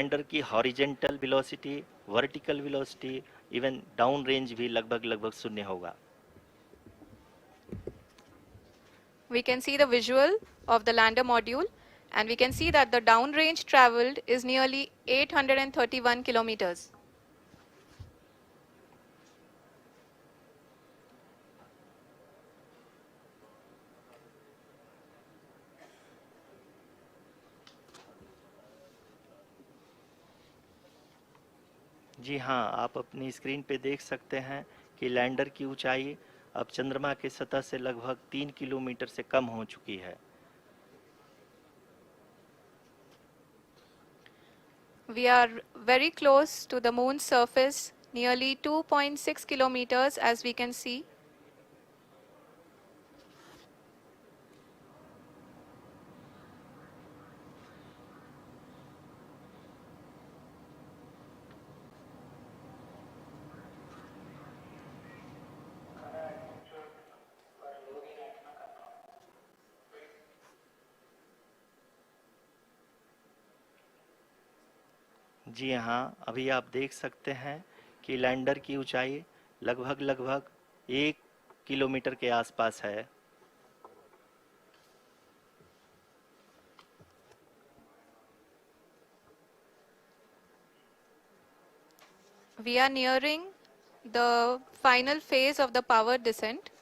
Lander की horizontal velocity, vertical velocity, even down range भी लगभग लगभग शून्य होगा। We can see the visual of the lander module, and we can see that the downrange traveled is nearly 831 kilometers. जी हाँ, आप अपनी screen पे देख सकते हैं कि लैंडर की ऊंचाई अब चंद्रमा की सतह से लगभग 3 किलोमीटर से कम हो चुकी है। We are very close to the moon's surface, nearly 2.6 kilometers, as we can see. जी हाँ, अभी आप देख सकते हैं कि लैंडर की ऊंचाई लगभग लगभग 1 किलोमीटर के आसपास है। We are nearing the final phase of the power descent,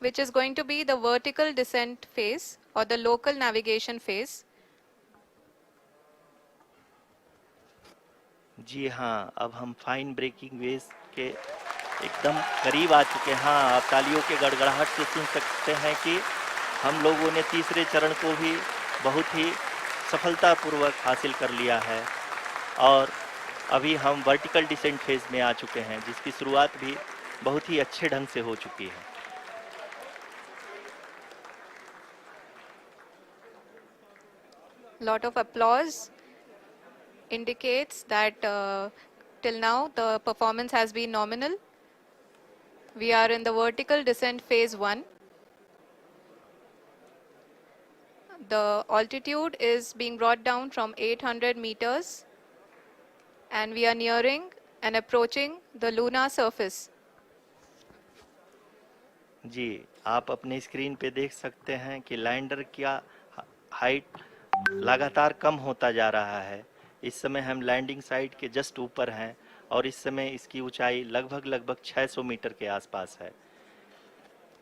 which is going to be the vertical descent phase or the local navigation phase. जी हाँ, अब हम फाइन ब्रेकिंग वेव्स के एकदम करीब आ चुके हैं। हाँ, आप तालियों के गड़गड़ाहट से सुन सकते हैं कि हम लोगों ने तीसरे चरण को भी बहुत ही सफलतापूर्वक हासिल कर लिया है और अभी हम वर्टिकल डिसेंट फेज में आ चुके हैं, जिसकी शुरुआत भी बहुत ही अच्छे ढंग से हो चुकी है। Lot of applause indicates that till now the performance has been nominal. We are in the vertical descent phase 1. The altitude is being brought down from 800 meters, and we are nearing and approaching the lunar surface. जी, आप अपने screen पे देख सकते हैं कि lander का height लगातार कम होता जा रहा है। इस समय हम लैंडिंग साइट के जस्ट ऊपर हैं और इस समय इसकी ऊंचाई लगभग लगभग 600 मीटर के आसपास है।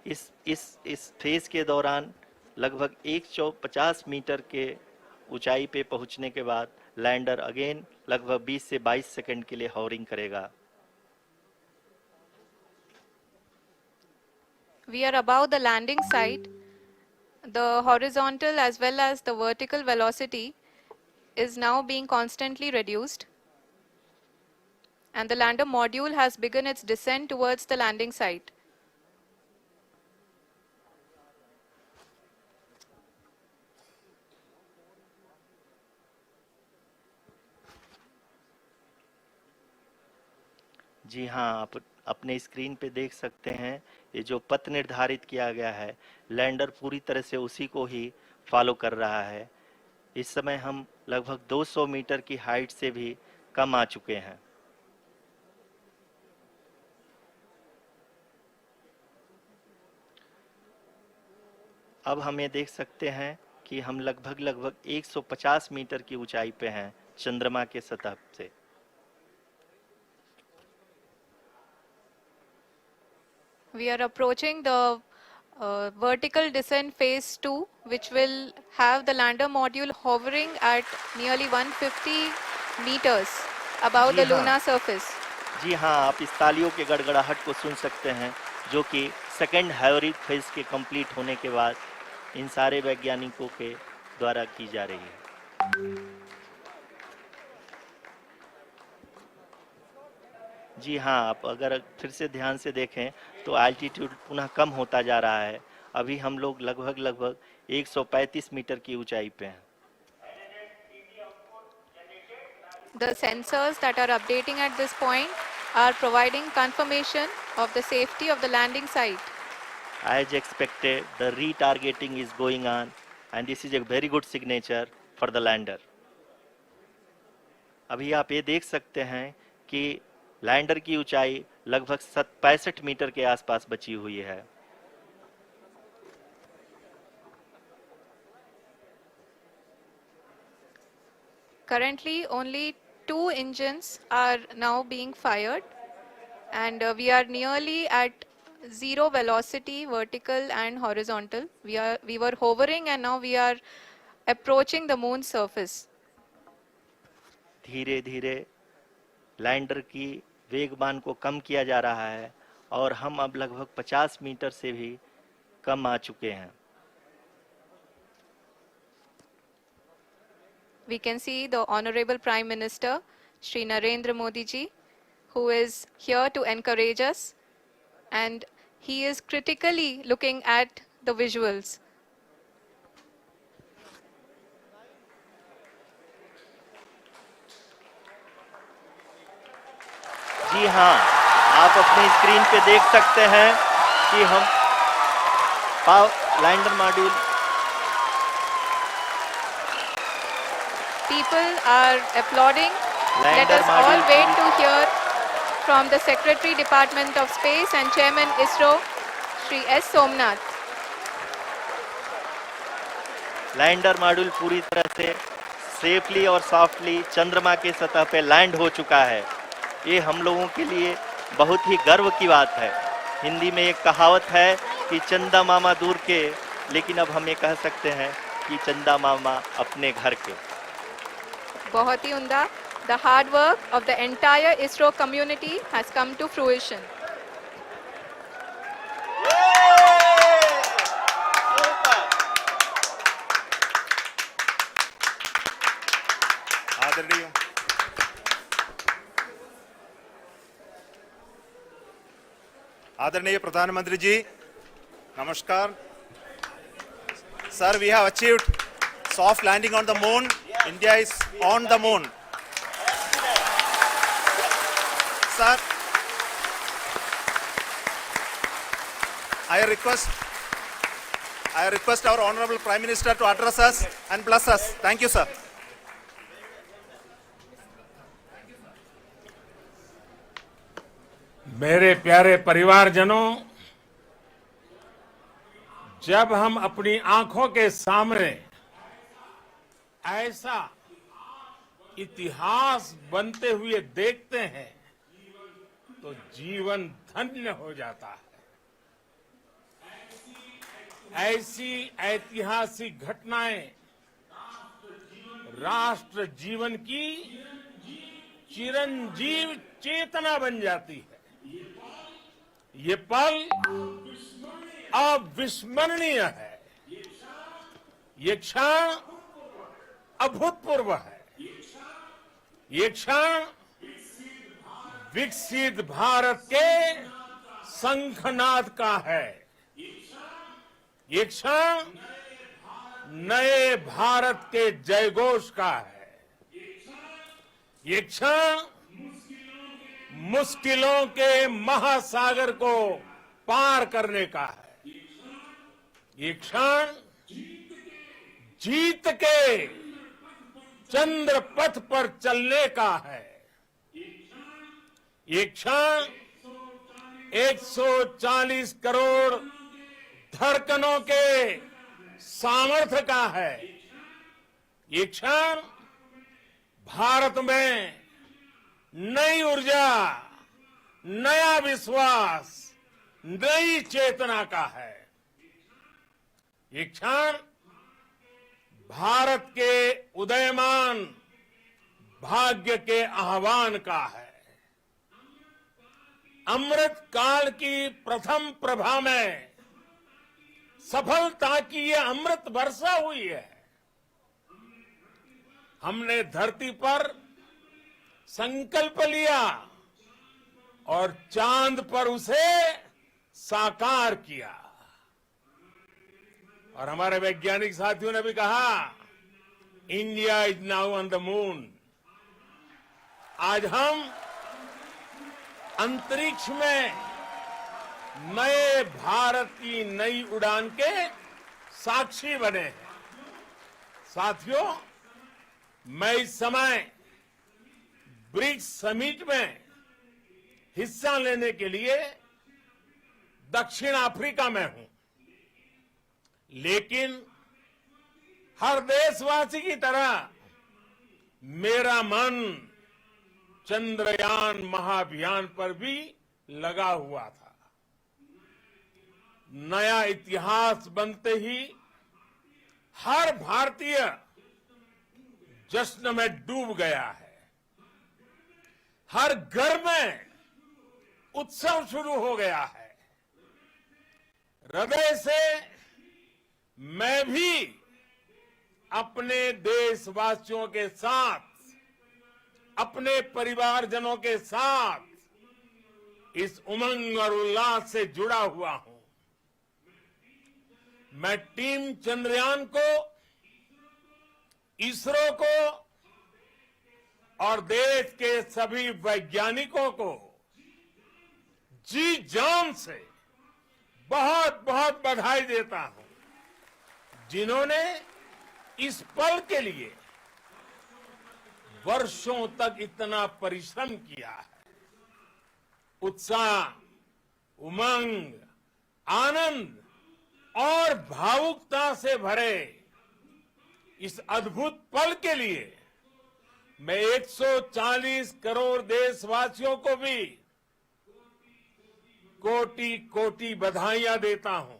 इस फेज के दौरान लगभग 150 मीटर के ऊंचाई पे पहुंचने के बाद लैंडर अगेन लगभग 20 से 22 सेकंड के लिए हॉवरिंग करेगा। We are above the landing site. The horizontal as well as the vertical velocity is now being constantly reduced, and the lander module has begun its descent towards the landing site. जी हाँ, आप अपने screen पे देख सकते हैं ये जो पथ निर्धारित किया गया है, लैंडर पूरी तरह से उसी को ही फॉलो कर रहा है। इस समय हम लगभग 200 मीटर की हाइट से भी कम आ चुके हैं। अब हम ये देख सकते हैं कि हम लगभग लगभग 150 मीटर की ऊंचाई पे हैं चंद्रमा के सतह से। We are approaching the vertical descent phase 2, which will have the lander module hovering at nearly 150 meters above ji the हाँ, lunar surface. जी हाँ, आप इस तालियों के गड़गड़ाहट को सुन सकते हैं, जो कि सेकंड हाइब्रिड फेज के कंप्लीट होने के बाद इन सारे वैज्ञानिकों के द्वारा की जा रही है। जी हाँ, आप अगर फिर से ध्यान से देखें तो एल्टीट्यूड पुनः कम होता जा रहा है। अभी हम लोग लगभग लगभग 135 मीटर की ऊंचाई पे हैं। The sensors that are updating at this point are providing confirmation of the safety of the landing site. As expected, the retargeting is going on, and this is a very good signature for the lander. अभी आप ये देख सकते हैं कि lander की ऊंचाई लगभग 65 मीटर के आसपास बची हुई है। Currently, only two engines are now being fired, and we are nearly at zero velocity, vertical and horizontal. We were hovering, and now we are approaching the moon's surface. धीरे धीरे लैंडर की वेगमान को कम किया जा रहा है और हम अब लगभग 50 मीटर से भी कम आ चुके हैं। We can see the Honorable Prime Minister, Shri Narendra Modi ji, who is here to encourage us, and he is critically looking at the visuals. जी हाँ, आप अपनी स्क्रीन पे देख सकते हैं कि हम lander module People are applauding. Let us all wait to hear from the Secretary Department of Space and Chairman ISRO, Shri S. Somnath. Lander module पूरी तरह से सेफली और सॉफ्टली चंद्रमा के सतह पे लैंड हो चुका है। ये हम लोगों के लिए बहुत ही गर्व की बात है। हिंदी में एक कहावत है कि चंदा मामा दूर के, लेकिन अब हम ये कह सकते हैं कि चंदा मामा अपने घर के। बहुत ही उम्दा. The hard work of the entire ISRO community has come to fruition. आदरणीय प्रधानमंत्री जी, नमस्कार. Sir, we have achieved soft landing on the moon. India is on the moon. Sir, I request our Honorable Prime Minister to address us and bless us. Thank you, sir. मेरे प्यारे परिवारजनों, जब हम अपनी आंखों के सामने ऐसा इतिहास बनते हुए देखते हैं तो जीवन धन्य हो जाता है। ऐसी ऐतिहासिक घटनाएं राष्ट्र जीवन की चिरंजीव चेतना बन जाती है। ये पल अविस्मरणीय है। ये क्षण अभूतपूर्व है। ये क्षण विकसित भारत के शंखनाद का है। ये क्षण नए भारत के जयघोष का है। ये क्षण मुश्किलों के महासागर को पार करने का है। ये क्षण जीत के चंद्र पथ पर चलने का है। ये क्षण 140 करोड़ धड़कनों के सामर्थ्य का है। ये क्षण भारत में नई ऊर्जा, नया विश्वास, नई चेतना का है। ये क्षण भारत के उदयमान भाग्य के आह्वान का है। अमृत काल की प्रथम प्रभा में सफलता की ये अमृत वर्षा हुई है। हमने धरती पर संकल्प लिया और चांद पर उसे साकार किया। और हमारे वैज्ञानिक साथियों ने भी कहा, India is now on the moon. आज हम अंतरिक्ष में नए भारत की नई उड़ान के साक्षी बने हैं। साथियों, मैं इस समय ब्रिक्स समिट में हिस्सा लेने के लिए दक्षिण अफ्रीका में हूं, लेकिन हर देशवासी की तरह मेरा मन चंद्रयान महाअभियान पर भी लगा हुआ था। नया इतिहास बनते ही हर भारतीय जश्न में डूब गया है। हर घर में उत्सव शुरू हो गया है। हृदय से मैं भी अपने देशवासियों के साथ, अपने परिवारजनों के साथ इस उमंग और उल्लास से जुड़ा हुआ हूं। मैं टीम चंद्रयान को, इसरो को और देश के सभी वैज्ञानिकों को जी जान से बहुत बहुत बधाई देता हूं, जिन्होंने इस पल के लिए वर्षों तक इतना परिश्रम किया है। उत्साह, उमंग, आनंद और भावुकता से भरे इस अद्भुत पल के लिए मैं 140 करोड़ देशवासियों को भी कोटि कोटि बधाइयां देता हूं।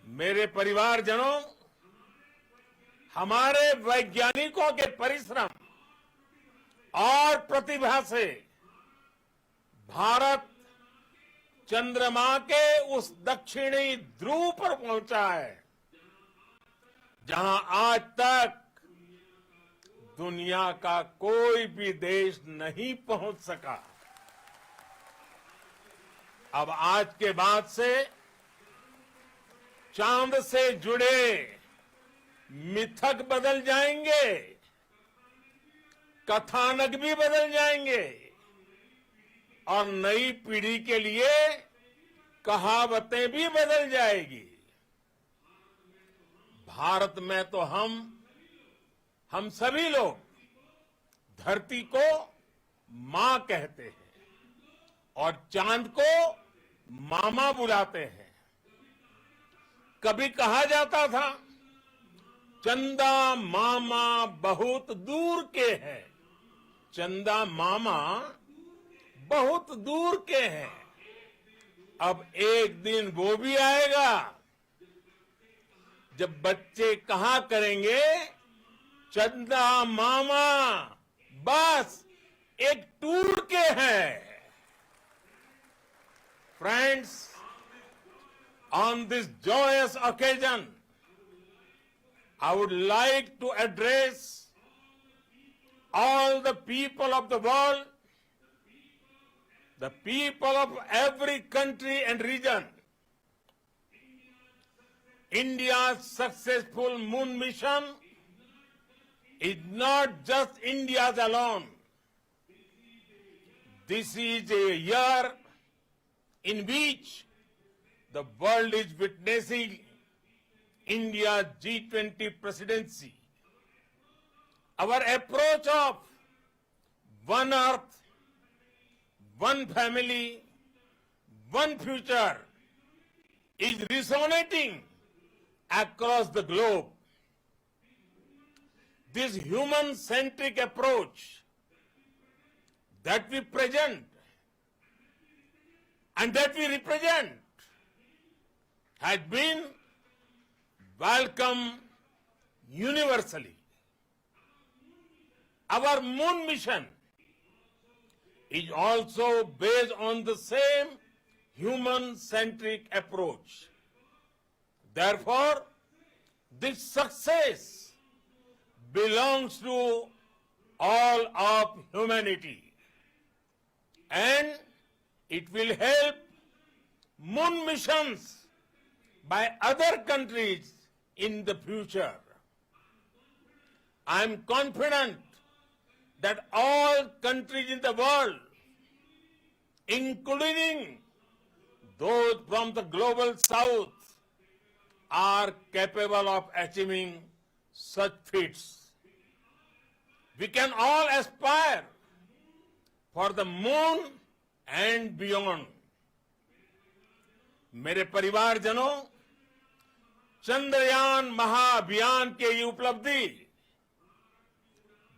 मेरे परिवारजनों, हमारे वैज्ञानिकों के परिश्रम और प्रतिभा से भारत चंद्रमा के उस दक्षिणी ध्रुव पर पहुंचा है, जहां आज तक दुनिया का कोई भी देश नहीं पहुंच सका। अब आज के बाद से चांद से जुड़े मिथक बदल जाएंगे, कथानक भी बदल जाएंगे और नई पीढ़ी के लिए कहावतें भी बदल जाएगी। भारत में तो हम सभी लोग धरती को मां कहते हैं और चांद को मामा बुलाते हैं। कभी कहा जाता था, चंदा मामा बहुत दूर के हैं। चंदा मामा बहुत दूर के हैं। अब एक दिन वो भी आएगा जब बच्चे कहा करेंगे, चंदा मामा बस एक टूर के हैं। Friends, on this joyous occasion, I would like to address all the people of the world, the people of every country and region. India's successful moon mission is not just India's alone. This is a year in which the world is witnessing India's G20 presidency. Our approach of one earth, one family, one future is resonating across the globe. This human-centric approach that we present and that we represent has been welcomed universally. Our moon mission is also based on the same human-centric approach. Therefore, this success belongs to all of humanity, and it will help moon missions by other countries in the future. I am confident that all countries in the world, including those from the global south, are capable of achieving such feats. we can all aspire for the moon and beyond. मेरे परिवारजनों, चंद्रयान महाअभियान के ये उपलब्धि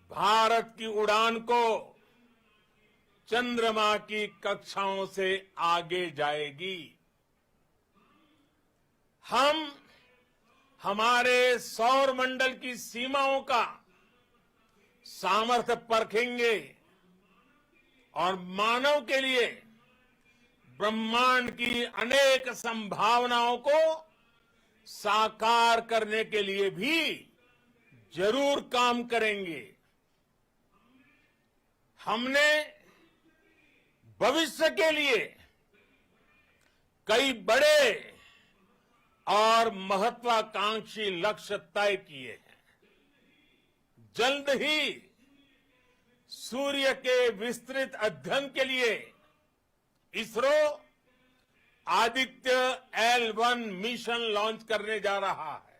भारत की उड़ान को चंद्रमा की कक्षाओं से आगे जाएगी। हम हमारे सौर मंडल की सीमाओं का सामर्थ्य परखेंगे और मानव के लिए ब्रह्मांड की अनेक संभावनाओं को साकार करने के लिए भी जरूर काम करेंगे। हमने भविष्य के लिए कई बड़े और महत्वाकांक्षी लक्ष्य तय किए हैं। जल्द ही सूर्य के विस्तृत अध्ययन के लिए ISRO Aditya L1 mission launch करने जा रहा है।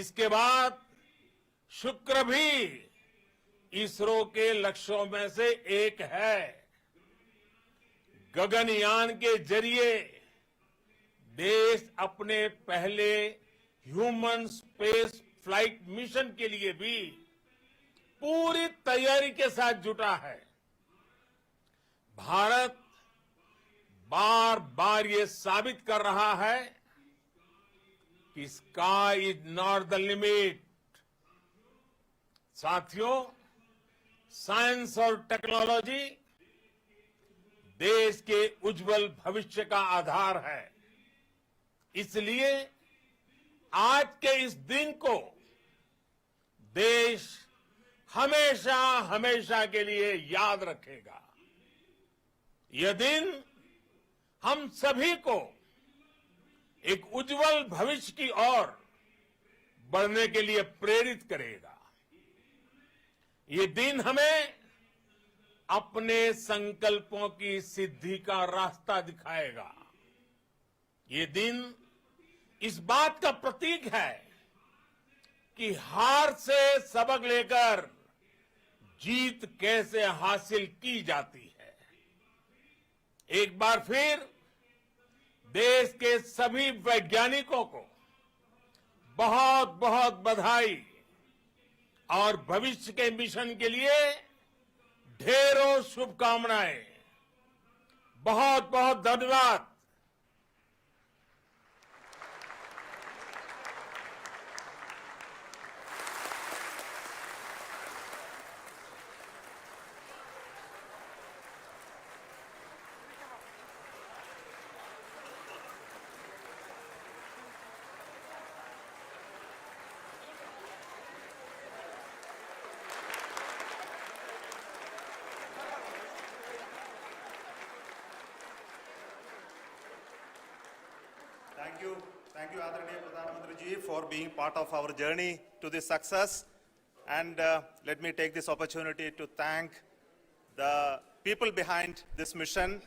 इसके बाद शुक्र भी इसरो के लक्ष्यों में से एक है। गगनयान के जरिए देश अपने पहले ह्यूमन स्पेस फ्लाइट मिशन के लिए भी पूरी तैयारी के साथ जुटा है। भारत बार बार ये साबित कर रहा है कि sky is not the limit. साथियों, साइंस और टेक्नोलॉजी देश के उज्जवल भविष्य का आधार है। इसलिए आज के इस दिन को देश हमेशा हमेशा के लिए याद रखेगा। यह दिन हम सभी को एक उज्जवल भविष्य की ओर बढ़ने के लिए प्रेरित करेगा। ये दिन हमें अपने संकल्पों की सिद्धि का रास्ता दिखाएगा। ये दिन इस बात का प्रतीक है कि हार से सबक लेकर जीत कैसे हासिल की जाती है। एक बार फिर देश के सभी वैज्ञानिकों को बहुत बहुत बधाई और भविष्य के मिशन के लिए ढेरों शुभकामनाएं। बहुत बहुत धन्यवाद। Thank you, Adaraniya Pradhan Mantri ji, for being part of our journey to this success. And let me take this opportunity to thank the people behind this mission,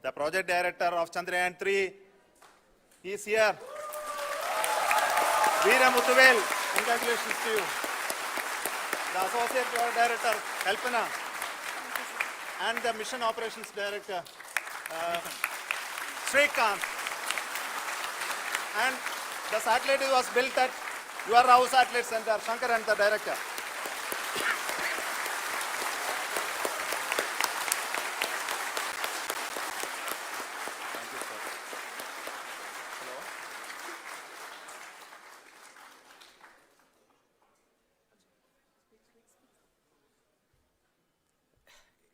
the project director of Chandrayaan-3. He is here. Veera Muthuvel, congratulations to you. The associate project director, Kalpana, and the mission operations director, Srikanth. And the satellite was built at your house satellite center, Shankar and the director. Thank you, sir. Hello.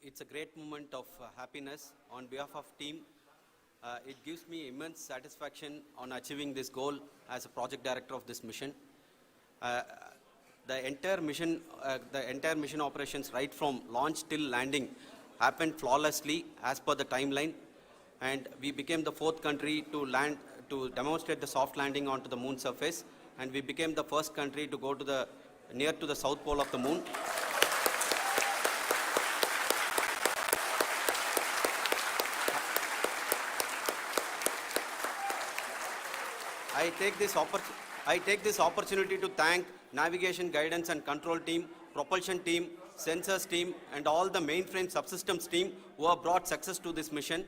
It's a great moment of happiness on behalf of team. It gives me immense satisfaction on achieving this goal as a project director of this mission. The entire mission operations, right from launch till landing, happened flawlessly as per the timeline, and we became the 4th country to demonstrate the soft landing onto the moon surface, and we became the first country to go to near to the south pole of the moon. I take this opportunity to thank Navigation Guidance and Control Team propulsion team, sensors team, and all the mainframe subsystems team who have brought success to this mission.